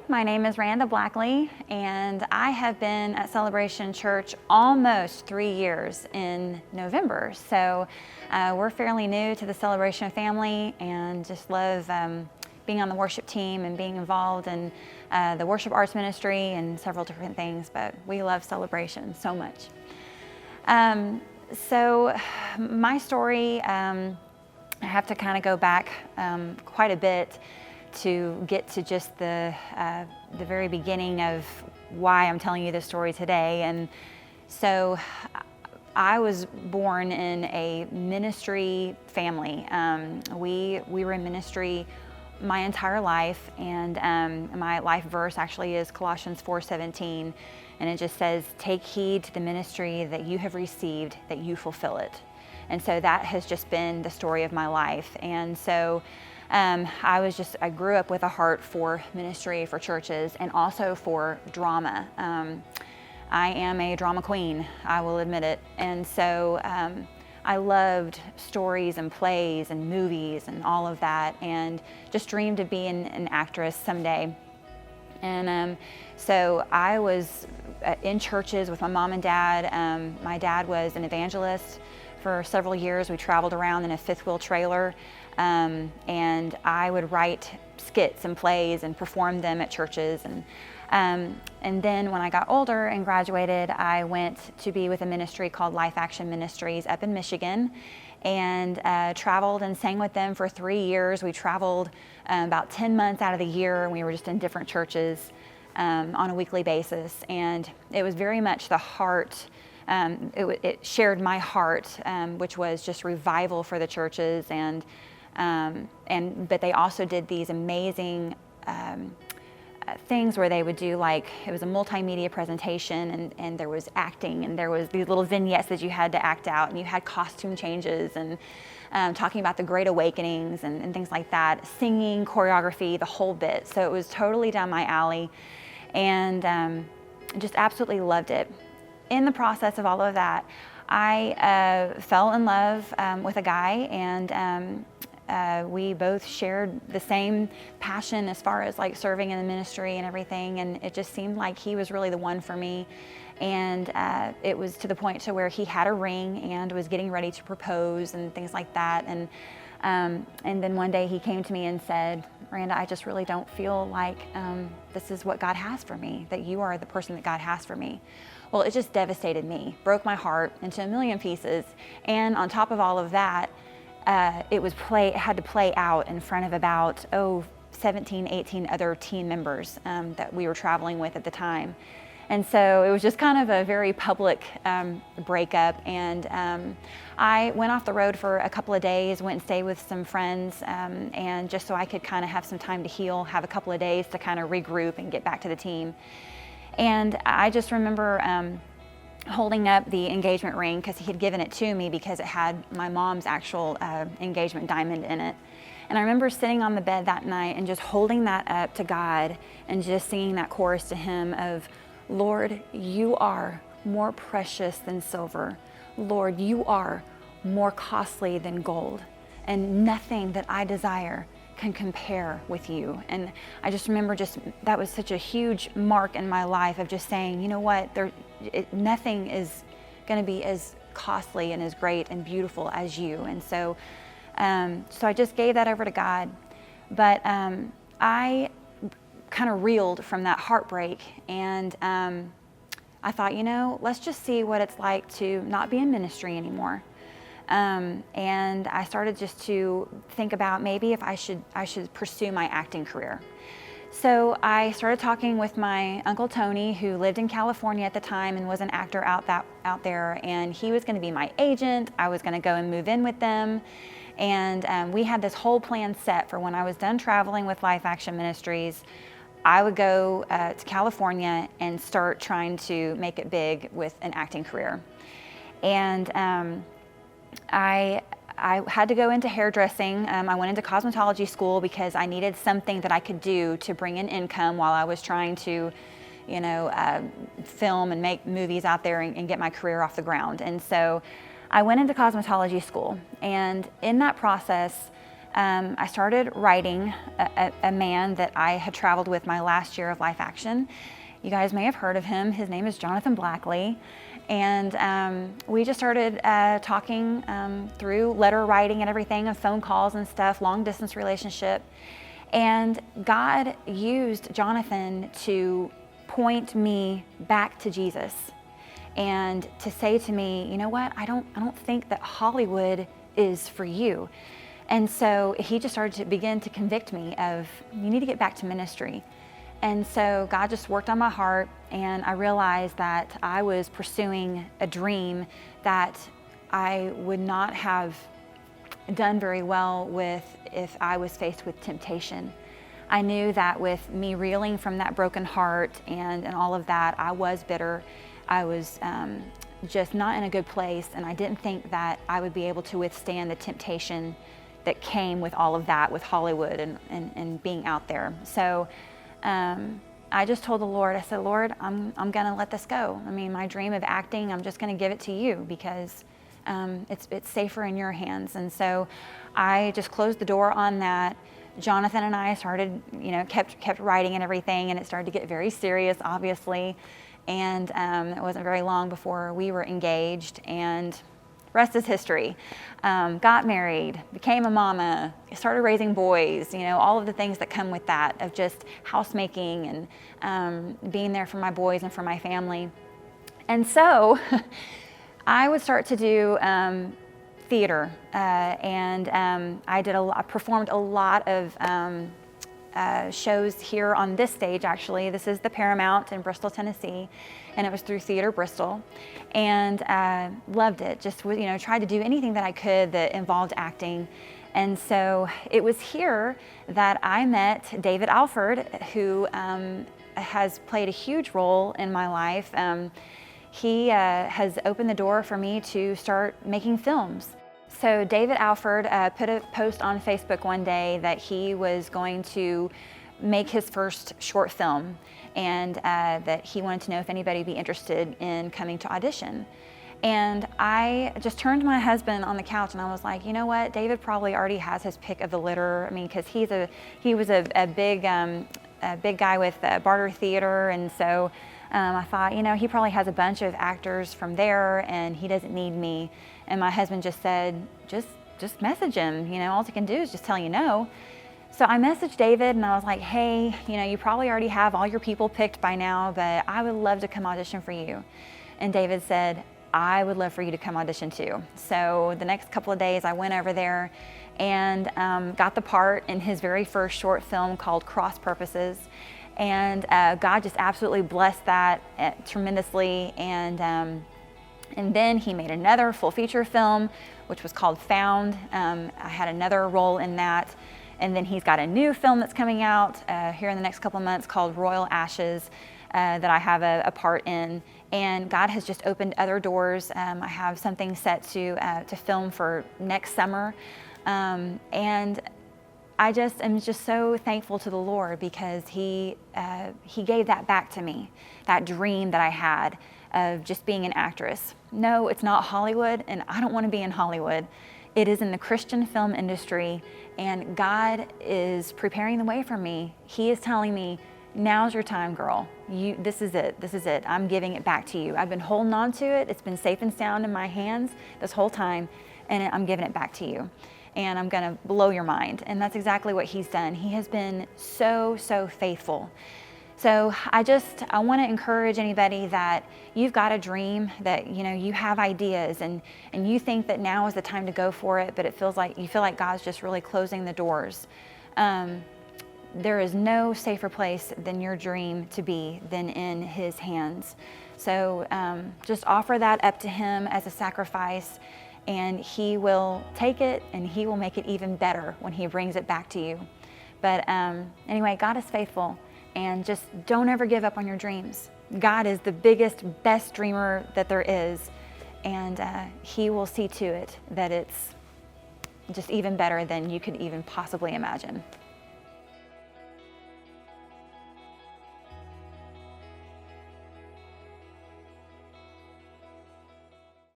My name is Randa Blackley, and I have been at Celebration Church almost 3 years in November. So we're fairly new to the Celebration family and just love being on the worship team and being involved in the worship arts ministry and several different things, but we love Celebration so much. So my story, I have to kind of go back quite a bit to get to just the very beginning of why I'm telling you this story today. And so I was born in a ministry family. We were in ministry my entire life, and my life verse actually is Colossians 4:17, and it just says, "Take heed to the ministry that you have received, that you fulfill it." And so that has just been the story of my life. And so I grew up with a heart for ministry, for churches, and also for drama. I am a drama queen, I will admit it. And so I loved stories and plays and movies and all of that, and just dreamed of being an actress someday. And so I was in churches with my mom and dad. My dad was an evangelist for several years. We traveled around in a fifth wheel trailer, and I would write skits and plays and perform them at churches. And then when I got older and graduated, I went to be with a ministry called Life Action Ministries up in Michigan, and traveled and sang with them for 3 years. We traveled about 10 months out of the year, and we were just in different churches on a weekly basis. And it was very much the heart. It shared my heart, which was just revival for the churches, but they also did these amazing things where they would do, like, it was a multimedia presentation, and there was acting, and there was these little vignettes that you had to act out, and you had costume changes, and talking about the Great Awakenings and things like that, singing, choreography, the whole bit. So it was totally down my alley, and just absolutely loved it. In the process of all of that, I fell in love with a guy, and we both shared the same passion as far as like serving in the ministry and everything, and it just seemed like he was really the one for me. And it was to the point to where he had a ring and was getting ready to propose and things like that. And then one day he came to me and said, "Randa, I just really don't feel like this is what God has for me, that you are the person that God has for me." Well, it just devastated me, broke my heart into a million pieces. And on top of all of that, it had to play out in front of about 17, 18 other team members that we were traveling with at the time. And so it was just kind of a very public breakup. And I went off the road for a couple of days, went and stayed with some friends, and just so I could kind of have some time to heal, have a couple of days to kind of regroup and get back to the team. And I just remember holding up the engagement ring, because he had given it to me because it had my mom's actual engagement diamond in it. And I remember sitting on the bed that night and just holding that up to God and just singing that chorus to him of, "Lord, you are more precious than silver. Lord, you are more costly than gold, and nothing that I desire can compare with you." And I just remember that was such a huge mark in my life of just saying, you know what, nothing is going to be as costly and as great and beautiful as you. And so I just gave that over to God. But I kind of reeled from that heartbreak, and I thought, let's just see what it's like to not be in ministry anymore. And I started just to think about maybe if I should pursue my acting career. So I started talking with my Uncle Tony, who lived in California at the time and was an actor out there, and he was going to be my agent. I was going to go and move in with them, and we had this whole plan set for when I was done traveling with Life Action Ministries. I would go to California and start trying to make it big with an acting career. And I had to go into hairdressing. I went into cosmetology school because I needed something that I could do to bring in income while I was trying to, film and make movies out there and get my career off the ground. And so I went into cosmetology school, and in that process, I started writing a man that I had traveled with my last year of Life Action. You guys may have heard of him. His name is Jonathan Blackley. And we just started talking through letter writing and everything, and phone calls and stuff, long distance relationship. And God used Jonathan to point me back to Jesus and to say to me, you know what, I don't think that Hollywood is for you. And so he just started to begin to convict me of, you need to get back to ministry. And so God just worked on my heart, and I realized that I was pursuing a dream that I would not have done very well with if I was faced with temptation. I knew that with me reeling from that broken heart and all of that, I was bitter. I was just not in a good place, and I didn't think that I would be able to withstand the temptation that came with all of that, with Hollywood and being out there. So I just told the Lord, I said, Lord, I'm gonna let this go. I mean, my dream of acting, I'm just gonna give it to you because it's safer in your hands. And so I just closed the door on that. Jonathan and I started, kept writing and everything, and it started to get very serious, obviously. And it wasn't very long before we were engaged, and rest is history. Got married, became a mama, started raising boys, all of the things that come with that, of just housemaking and being there for my boys and for my family. And so I would start to do theater, and I performed a lot of shows here on this stage. Actually, this is the Paramount in Bristol, Tennessee, and it was through Theater Bristol, and loved it. Just tried to do anything that I could that involved acting. And so it was here that I met David Alford, who has played a huge role in my life. He has opened the door for me to start making films. So David Alford put a post on Facebook one day that he was going to make his first short film, and that he wanted to know if anybody would be interested in coming to audition. And I just turned to my husband on the couch and I was like, you know what, David probably already has his pick of the litter. I mean, because he was a big guy with Barter Theater, and so I thought, he probably has a bunch of actors from there, and he doesn't need me. And my husband just said, just message him. All he can do is just tell you no. So I messaged David and I was like, hey, you probably already have all your people picked by now, but I would love to come audition for you. And David said, I would love for you to come audition too. So the next couple of days I went over there and got the part in his very first short film called Cross Purposes. And God just absolutely blessed that tremendously. And then he made another full feature film, which was called Found. I had another role in that. And then he's got a new film that's coming out here in the next couple of months called Royal Ashes that I have a part in. And God has just opened other doors. I have something set to film for next summer. And I am just so thankful to the Lord because He gave that back to me, that dream that I had of just being an actress. No, it's not Hollywood, and I don't want to be in Hollywood. It is in the Christian film industry, and God is preparing the way for me. He is telling me, now's your time, girl. This is it. I'm giving it back to you. I've been holding on to it. It's been safe and sound in my hands this whole time, and I'm giving it back to you. And I'm gonna blow your mind. And that's exactly what He's done. He has been so, so faithful. So I want to encourage anybody that you've got a dream, that you have ideas, and you think that now is the time to go for it, but you feel like God's just really closing the doors. There is no safer place than your dream to be than in His hands. So just offer that up to Him as a sacrifice, and He will take it and He will make it even better when He brings it back to you. But anyway, God is faithful. And just don't ever give up on your dreams. God is the biggest, best dreamer that there is. And He will see to it that it's just even better than you could even possibly imagine.